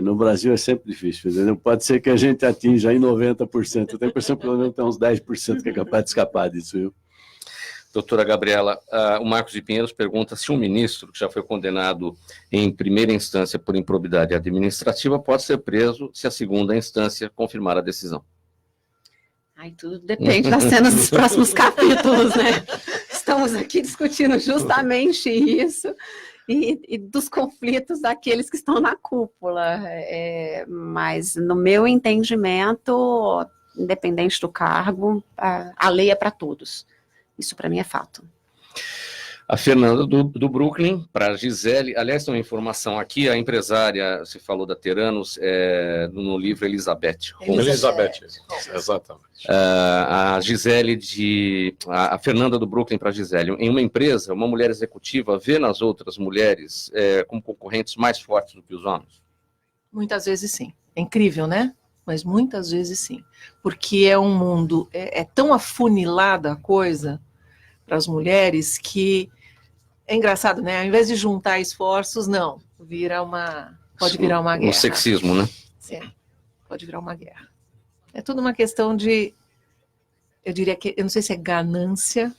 no Brasil é sempre difícil, entendeu? Pode ser que a gente atinja aí 90%, eu tenho a impressão que pelo menos tem uns 10% que é capaz de escapar disso, viu? Doutora Gabriela, o Marcos de Pinheiros pergunta se um ministro que já foi condenado em primeira instância por improbidade administrativa pode ser preso se a segunda instância confirmar a decisão. Tudo depende das cenas dos próximos capítulos, né? Estamos aqui discutindo justamente isso. e dos conflitos daqueles que estão na cúpula. Mas, no meu entendimento, independente do cargo, a lei é para todos. Isso, para mim, é fato. A Fernanda do Brooklyn, para a Gisele. Aliás, tem uma informação aqui, a empresária, você falou da Teranos, no livro Elizabeth Holmes. Elizabeth, exatamente. A Gisele a Fernanda do Brooklyn para a Gisele. Em uma empresa, uma mulher executiva vê nas outras mulheres como concorrentes mais fortes do que os homens? Muitas vezes sim. É incrível, né? Mas muitas vezes sim. Porque é um mundo, é tão afunilada a coisa para as mulheres que é engraçado, né? Ao invés de juntar esforços, não. Pode virar uma guerra. Um sexismo, né? Sim, pode virar uma guerra. É tudo uma questão de, eu diria que, eu não sei se é ganância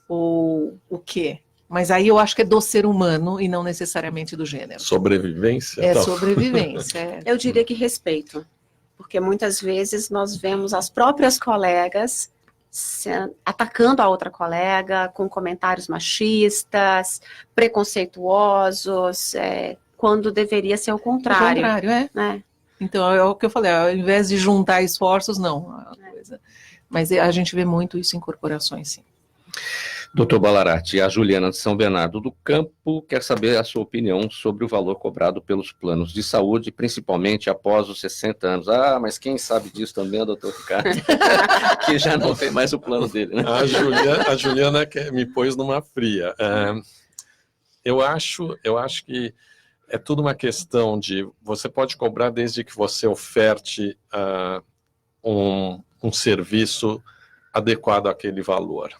ou o quê, mas aí eu acho que é do ser humano e não necessariamente do gênero. Sobrevivência? É então. sobrevivência. Eu diria que respeito, porque muitas vezes nós vemos as próprias colegas atacando a outra colega com comentários machistas, preconceituosos, quando deveria ser o contrário. O contrário, né? Então, é o que eu falei, ao invés de juntar esforços, não. Coisa. Mas a gente vê muito isso em corporações, sim. Doutor Ballarati, a Juliana de São Bernardo do Campo quer saber a sua opinião sobre o valor cobrado pelos planos de saúde, principalmente após os 60 anos. Ah, mas quem sabe disso também é o doutor Ricardo, que já não tem mais o plano dele, né? A Juliana me pôs numa fria. Eu acho que é tudo uma questão de, você pode cobrar desde que você oferte um serviço adequado àquele valor.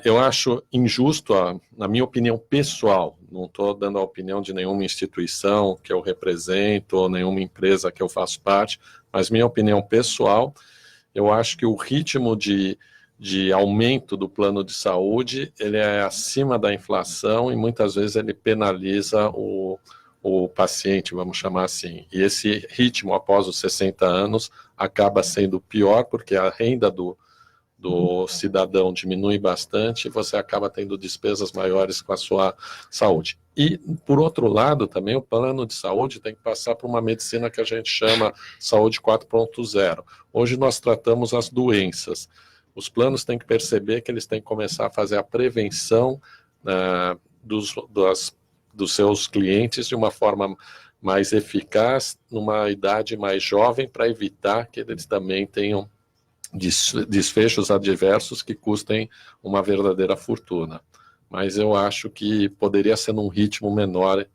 Eu acho injusto, na minha opinião pessoal, não estou dando a opinião de nenhuma instituição que eu represento, ou nenhuma empresa que eu faço parte, mas minha opinião pessoal, eu acho que o ritmo de aumento do plano de saúde, ele é acima da inflação e muitas vezes ele penaliza o paciente, vamos chamar assim. E esse ritmo, após os 60 anos, acaba sendo pior, porque a renda do cidadão diminui bastante e você acaba tendo despesas maiores com a sua saúde. E, por outro lado, também o plano de saúde tem que passar por uma medicina que a gente chama saúde 4.0. Hoje nós tratamos as doenças. Os planos têm que perceber que eles têm que começar a fazer a prevenção dos seus clientes de uma forma mais eficaz, numa idade mais jovem, para evitar que eles também tenham desfechos adversos que custem uma verdadeira fortuna. Mas eu acho que poderia ser num ritmo menor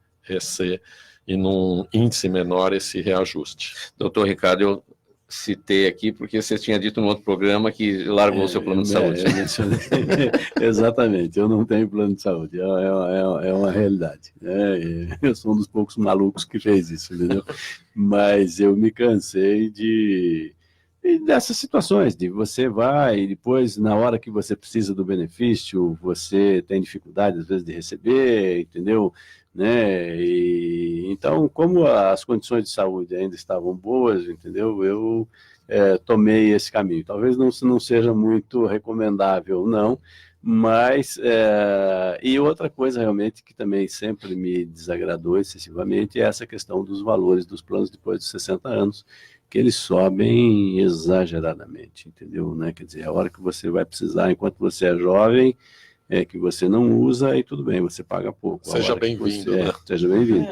e num índice menor esse reajuste. Doutor Ricardo, eu citei aqui porque você tinha dito no outro programa que largou o seu plano de saúde. Exatamente, eu não tenho plano de saúde, é uma realidade. Eu sou um dos poucos malucos que fez isso, entendeu? Mas eu me cansei dessas situações, de você vai e depois, na hora que você precisa do benefício, você tem dificuldade, às vezes, de receber, entendeu? Né? Então, como as condições de saúde ainda estavam boas, entendeu? Eu tomei esse caminho. Talvez não seja muito recomendável, não, mas... E outra coisa, realmente, que também sempre me desagradou excessivamente é essa questão dos valores dos planos depois de 60 anos, que eles sobem exageradamente, entendeu? Né? Quer dizer, a hora que você vai precisar, enquanto você é jovem, que você não usa, e tudo bem, você paga pouco. Seja bem-vindo. Né? Seja bem-vindo.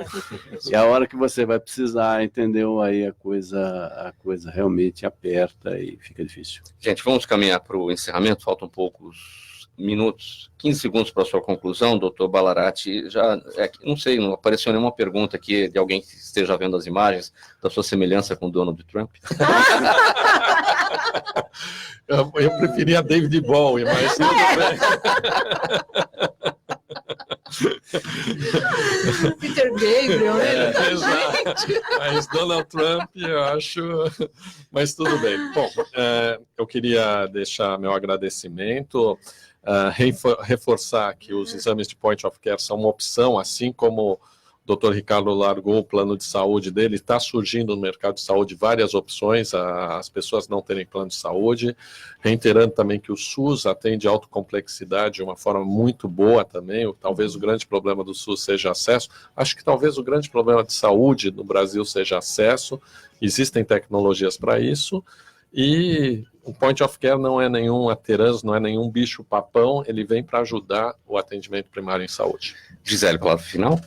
E a hora que você vai precisar, entendeu? Aí a coisa realmente aperta e fica difícil. Gente, vamos caminhar para o encerramento, faltam poucos minutos, 15 segundos para a sua conclusão, doutor Ballarati. Já, não sei, não apareceu nenhuma pergunta aqui de alguém que esteja vendo as imagens da sua semelhança com o Donald Trump? Eu preferia David Bowie, mas tudo bem. Peter Gabriel, né? Exato. Mas Donald Trump, eu acho... Mas tudo bem. Bom, eu queria deixar meu agradecimento, reforçar que os exames de point of care são uma opção, assim como O Dr. Ricardo largou o plano de saúde dele, está surgindo no mercado de saúde várias opções, as pessoas não terem plano de saúde, reiterando também que o SUS atende autocomplexidade de uma forma muito boa também, talvez o grande problema do SUS seja acesso, acho que talvez o grande problema de saúde no Brasil seja acesso, existem tecnologias para isso, e o Point of Care não é nenhum aterans, não é nenhum bicho-papão, ele vem para ajudar o atendimento primário em saúde. Gisele, palavra final.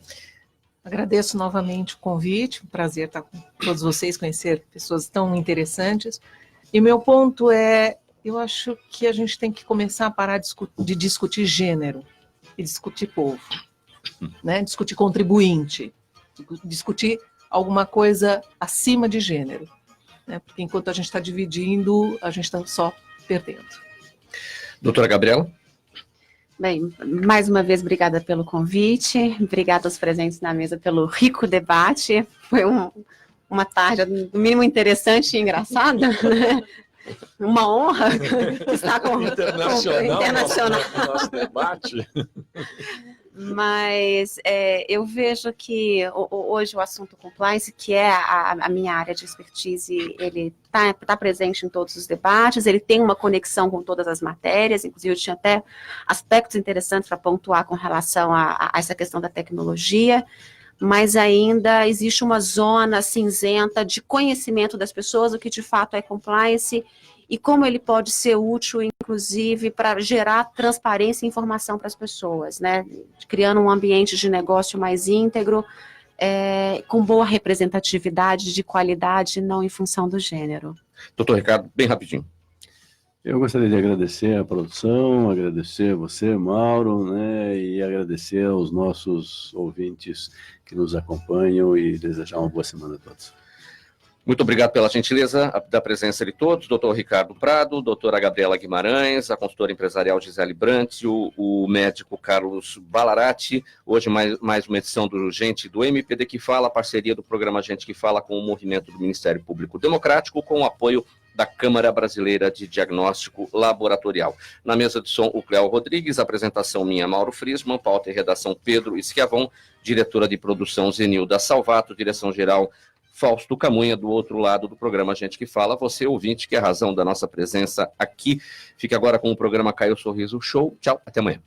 Agradeço novamente o convite, um prazer estar com todos vocês, conhecer pessoas tão interessantes. E meu ponto é, eu acho que a gente tem que começar a parar de discutir gênero e discutir povo, né? Discutir contribuinte, discutir alguma coisa acima de gênero, né? Porque enquanto a gente está dividindo, a gente está só perdendo. Doutora Gabriela? Bem, mais uma vez, obrigada pelo convite, obrigada aos presentes na mesa pelo rico debate, foi uma tarde, no mínimo, interessante e engraçada, né? Uma honra estar com internacional. Nosso debate. Mas eu vejo que hoje o assunto compliance, que é a minha área de expertise, ele está presente em todos os debates, ele tem uma conexão com todas as matérias, inclusive eu tinha até aspectos interessantes para pontuar com relação a essa questão da tecnologia, mas ainda existe uma zona cinzenta de conhecimento das pessoas, o que de fato é compliance, e como ele pode ser útil, inclusive, para gerar transparência e informação para as pessoas, né? Criando um ambiente de negócio mais íntegro, com boa representatividade, de qualidade, não em função do gênero. Doutor Ricardo, bem rapidinho. Eu gostaria de agradecer a produção, agradecer você, Mauro, né, e agradecer aos nossos ouvintes que nos acompanham e desejar uma boa semana a todos. Muito obrigado pela gentileza da presença de todos, doutor Ricardo Prado, doutora Gabriela Guimarães, a consultora empresarial Gisele Brandt, o médico Carlos Balarati. Hoje mais uma edição do Gente do MPD que Fala, parceria do programa Gente que Fala com o movimento do Ministério Público Democrático, com o apoio da Câmara Brasileira de Diagnóstico Laboratorial. Na mesa de som, o Cléo Rodrigues, apresentação minha, Mauro Frisman, pauta e redação Pedro Schiavon, diretora de produção Zenilda Salvato, direção-geral Fausto Camunha, do outro lado do programa Gente que Fala, você ouvinte, que é a razão da nossa presença aqui. Fique agora com o programa Caio Sorriso Show. Tchau, até amanhã.